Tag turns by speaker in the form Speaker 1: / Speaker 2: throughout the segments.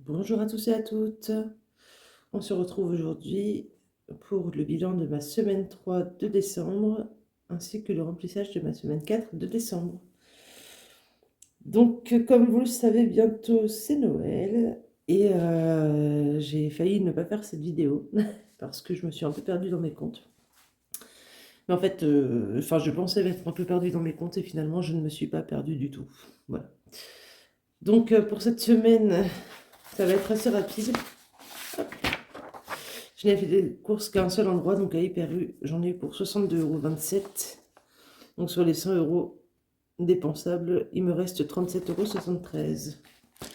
Speaker 1: Bonjour à tous et à toutes. On se retrouve aujourd'hui pour le bilan de ma semaine 3 de décembre ainsi que le remplissage de ma semaine 4 de décembre. Donc, comme vous le savez, bientôt c'est Noël et j'ai failli ne pas faire cette vidéo parce que je me suis un peu perdue dans mes comptes. Mais en fait, je pensais m'être un peu perdue dans mes comptes et finalement je ne me suis pas perdue du tout. Voilà. Donc, pour cette semaine, ça va être assez rapide. Je n'ai fait des courses qu'à un seul endroit, donc à Hyper U. J'en ai eu pour 62,27 €. Donc sur les 100 € dépensables, il me reste 37,73 €.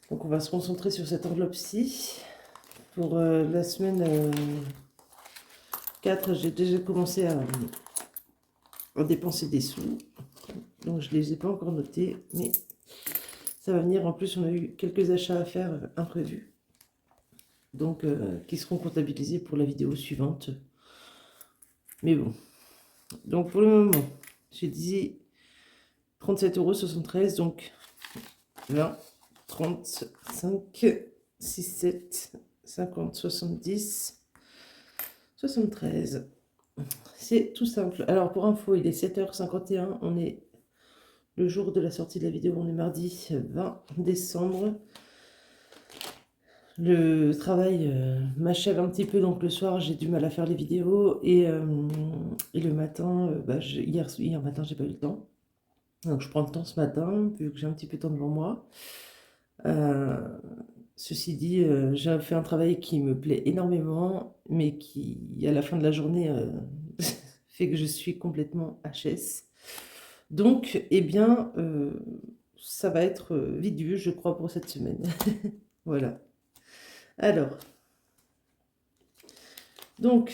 Speaker 1: Donc on va se concentrer sur cette enveloppe-ci. Pour la semaine 4, j'ai déjà commencé à dépenser des sous. Donc je ne les ai pas encore notés, mais ça va venir. En plus, on a eu quelques achats à faire imprévus, donc qui seront comptabilisés pour la vidéo suivante. Mais bon, donc pour le moment, j'ai dit 37,73 €, donc 20, 30, 5, 6, 7, 50, 70, 73. C'est tout simple. Alors pour info, il est 7h51, on est le jour de la sortie de la vidéo, on est mardi 20 décembre. Le travail m'achève un petit peu, donc le soir j'ai du mal à faire les vidéos et le matin, hier matin j'ai pas eu le temps. Donc je prends le temps ce matin, vu que j'ai un petit peu de temps devant moi. Ceci dit, j'ai fait un travail qui me plaît énormément, mais qui, à la fin de la journée, fait que je suis complètement HS. Donc, eh bien, ça va être vite vu, je crois, pour cette semaine. Voilà. Alors, donc,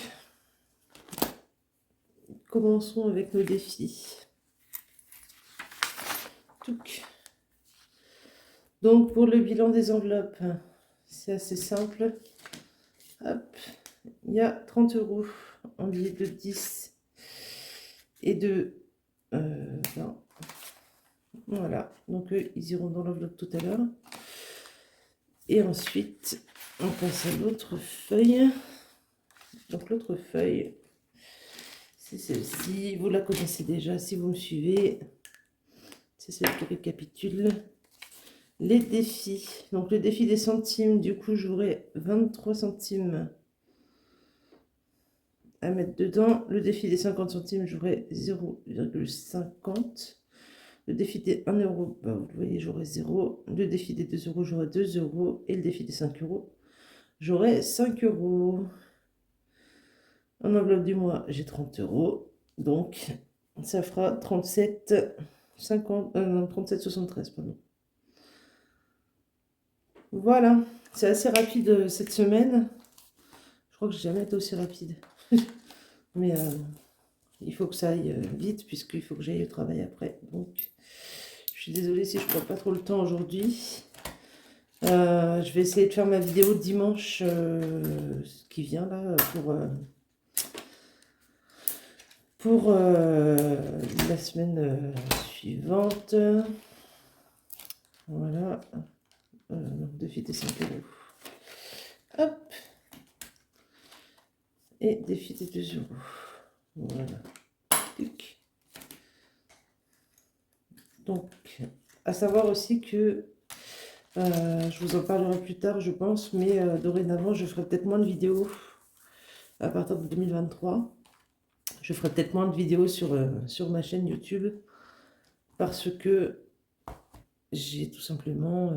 Speaker 1: commençons avec nos défis. Touc. Donc, pour le bilan des enveloppes, c'est assez simple. Hop, il y a 30 € en billets de 10 et de 20. Voilà, donc eux, ils iront dans l'enveloppe tout à l'heure. Et ensuite, on passe à l'autre feuille. Donc l'autre feuille, c'est celle-ci. Vous la connaissez déjà si vous me suivez. C'est celle qui récapitule les défis. Donc le défi des centimes, du coup, j'aurai 23 centimes à mettre dedans. Le défi des 50 centimes, j'aurai 0,50. Le défi des 1 €, vous voyez, j'aurai 0. Le défi des 2 €, j'aurai 2 €. Et le défi des 5 €, j'aurai 5 €. En enveloppe du mois, j'ai 30 €. Donc, ça fera 37,73, pardon. Voilà, c'est assez rapide cette semaine. Je crois que j'ai jamais été aussi rapide. Mais il faut que ça aille vite, puisqu'il faut que j'aille au travail après. Donc, je suis désolée si je ne prends pas trop le temps aujourd'hui. Je vais essayer de faire ma vidéo dimanche qui vient là pour la semaine suivante. Voilà. Défi des 5 €. Hop. Et défi des 2 €. Voilà. Donc, à savoir aussi que je vous en parlerai plus tard, je pense, mais dorénavant, je ferai peut-être moins de vidéos à partir de 2023. Je ferai peut-être moins de vidéos sur ma chaîne YouTube parce que j'ai tout simplement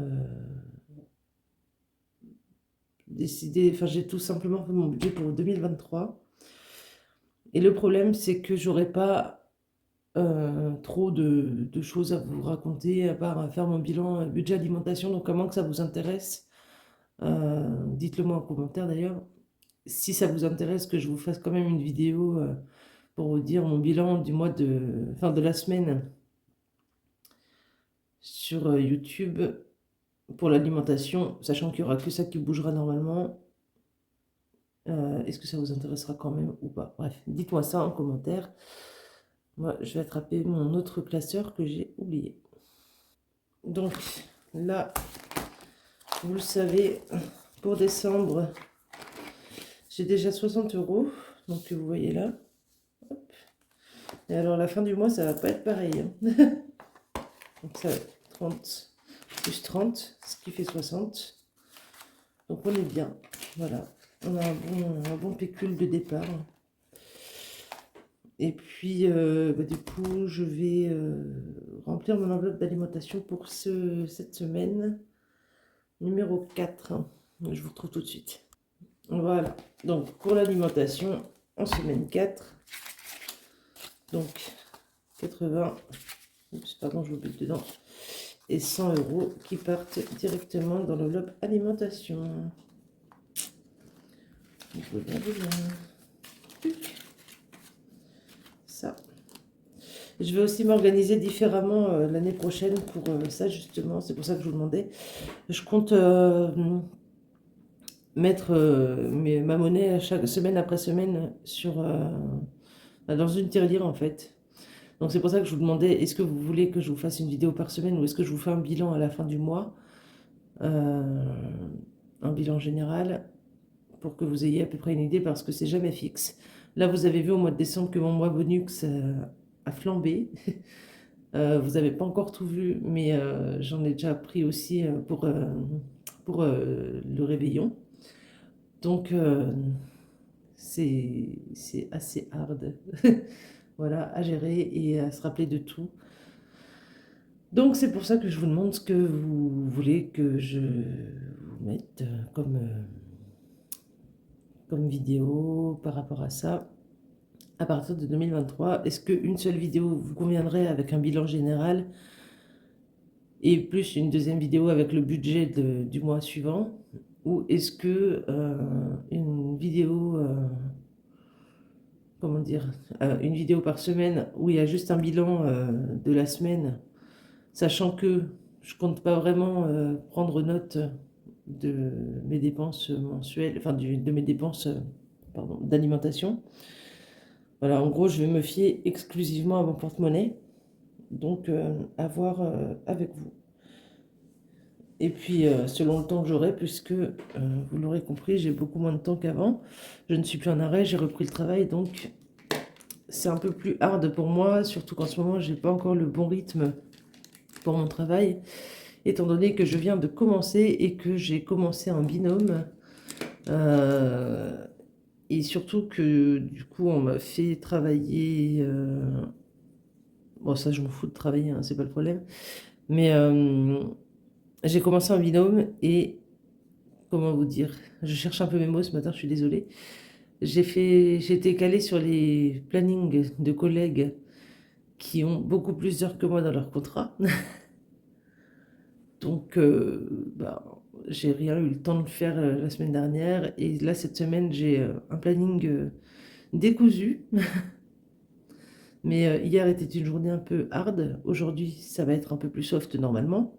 Speaker 1: j'ai tout simplement fait mon budget pour 2023. Et le problème, c'est que j'aurai pas trop de choses à vous raconter, à part faire mon bilan budget alimentation. Donc, comment que ça vous intéresse, dites-le moi en commentaire d'ailleurs. Si ça vous intéresse que je vous fasse quand même une vidéo pour vous dire mon bilan du mois de la semaine sur YouTube pour l'alimentation, sachant qu'il n'y aura que ça qui bougera normalement. Est-ce que ça vous intéressera quand même ou pas? Bref, dites-moi ça en commentaire. Moi, je vais attraper mon autre classeur que j'ai oublié. Donc, là, vous le savez, pour décembre, j'ai déjà 60 €. Donc, vous voyez là. Hop. Et alors, la fin du mois, ça va pas être pareil. Hein. Donc, ça va être 30 plus 30, ce qui fait 60. Donc, on est bien. Voilà. On a un bon pécule de départ. Et puis, du coup, je vais remplir mon enveloppe d'alimentation pour cette semaine numéro 4. Je vous retrouve tout de suite. Voilà. Donc, pour l'alimentation, en semaine 4. Donc, 80. Oups, pardon, je vous bute dedans. Et 100 € qui partent directement dans l'enveloppe alimentation. Je regarde bien. Ça. Je vais aussi m'organiser différemment l'année prochaine pour ça, justement. C'est pour ça que je vous demandais. Je compte mettre ma monnaie chaque semaine après semaine dans une tirelire, en fait. Donc c'est pour ça que je vous demandais, est-ce que vous voulez que je vous fasse une vidéo par semaine ou est-ce que je vous fais un bilan à la fin du mois, un bilan général, pour que vous ayez à peu près une idée, parce que c'est jamais fixe. Là, vous avez vu au mois de décembre que mon mois bonus a flambé. Vous n'avez pas encore tout vu, mais j'en ai déjà pris aussi pour le réveillon. Donc, c'est assez hard. Voilà, à gérer et à se rappeler de tout. Donc, c'est pour ça que je vous demande ce que vous voulez que je vous mette comme vidéo par rapport à ça. À partir de 2023, est-ce qu'une seule vidéo vous conviendrait avec un bilan général et plus une deuxième vidéo avec le budget du mois suivant? Ou est-ce que une vidéo, comment dire, une vidéo par semaine où il y a juste un bilan de la semaine, sachant que je compte pas vraiment prendre note de mes dépenses mensuelles, enfin de mes dépenses d'alimentation. Voilà, en gros, je vais me fier exclusivement à mon porte-monnaie, donc à voir avec vous. Et puis, selon le temps que j'aurai, puisque vous l'aurez compris, j'ai beaucoup moins de temps qu'avant. Je ne suis plus en arrêt, j'ai repris le travail, donc c'est un peu plus hard pour moi, surtout qu'en ce moment, j'ai pas encore le bon rythme pour mon travail, étant donné que je viens de commencer et que j'ai commencé en binôme. Et surtout que, du coup, on m'a fait travailler... bon, ça, je m'en fous de travailler, hein, c'est pas le problème. Mais j'ai commencé en binôme et... Comment vous dire? Je cherche un peu mes mots ce matin, je suis désolée. J'ai été calée sur les plannings de collègues qui ont beaucoup plus d'heures que moi dans leur contrat. Donc, j'ai rien eu le temps de le faire la semaine dernière. Et là, cette semaine, j'ai un planning décousu. Mais hier était une journée un peu hard. Aujourd'hui, ça va être un peu plus soft normalement,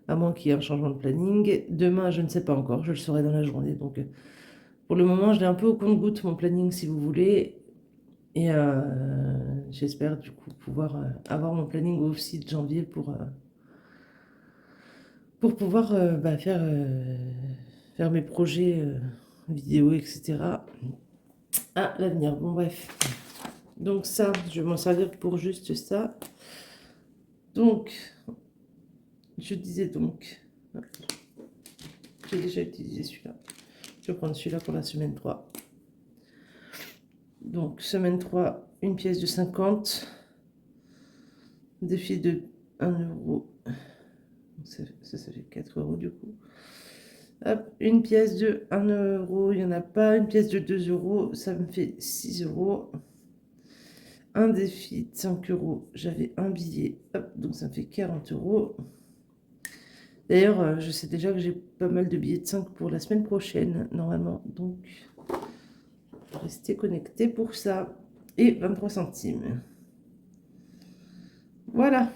Speaker 1: à moins qu'il y ait un changement de planning. Demain, je ne sais pas encore, je le saurai dans la journée. Donc, pour le moment, je l'ai un peu au compte-gouttes, mon planning, si vous voulez. Et j'espère du coup pouvoir avoir mon planning aussi de janvier pour pouvoir faire mes projets vidéo, etc. à l'avenir. Bon, bref. Donc ça, je vais m'en servir pour juste ça. Donc, je disais donc, j'ai déjà utilisé celui-là. Je vais prendre celui-là pour la semaine 3. Donc, semaine 3, une pièce de 50. Défi de 1 €. Ça fait 4 € du coup. Hop, une pièce de 1 €, il n'y en a pas. Une pièce de 2 €, ça me fait 6 €. Un défi de 5 €, j'avais un billet. Hop, donc ça me fait 40 €. D'ailleurs, je sais déjà que j'ai pas mal de billets de 5 pour la semaine prochaine, normalement. Donc, restez connectés pour ça. Et 23 centimes. Voilà.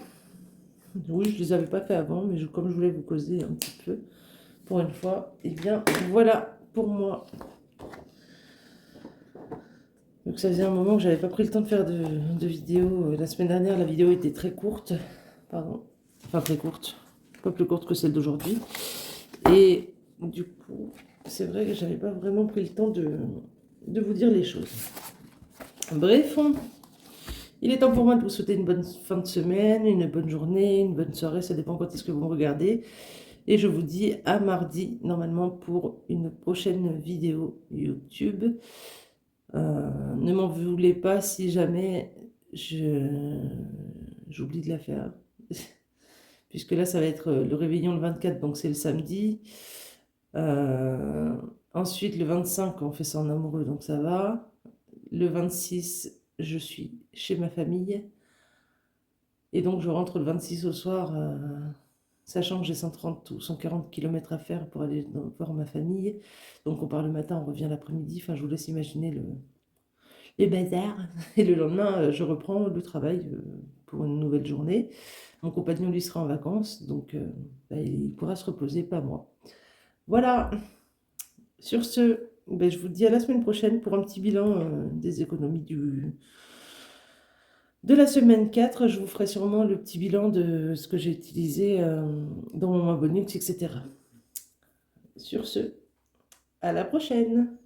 Speaker 1: Oui, je ne les avais pas fait avant, mais comme je voulais vous causer un petit peu, pour une fois, et bien voilà pour moi. Donc ça faisait un moment que j'avais pas pris le temps de faire de vidéo. La semaine dernière, la vidéo était très courte. Pardon. Enfin, très courte. pas plus courte que celle d'aujourd'hui. Et du coup, c'est vrai que j'avais pas vraiment pris le temps de vous dire les choses. Bref, il est temps pour moi de vous souhaiter une bonne fin de semaine, une bonne journée, une bonne soirée, ça dépend quand est-ce que vous me regardez. Et je vous dis à mardi, normalement, pour une prochaine vidéo YouTube. Ne m'en voulez pas si jamais j'oublie de la faire. Puisque là, ça va être le réveillon le 24, donc c'est le samedi. Ensuite, le 25, on fait ça en amoureux, donc ça va. Le 26, je suis chez ma famille. Et donc, je rentre le 26 au soir, sachant que j'ai 130 ou 140 km à faire pour aller voir ma famille. Donc, on part le matin, on revient l'après-midi. Enfin, je vous laisse imaginer les bazars. Et le lendemain, je reprends le travail pour une nouvelle journée. Mon compagnon, lui, sera en vacances. Donc, il pourra se reposer, pas moi. Voilà. Sur ce, je vous dis à la semaine prochaine pour un petit bilan des économies de la semaine 4. Je vous ferai sûrement le petit bilan de ce que j'ai utilisé dans mon Bonus, etc. Sur ce, à la prochaine.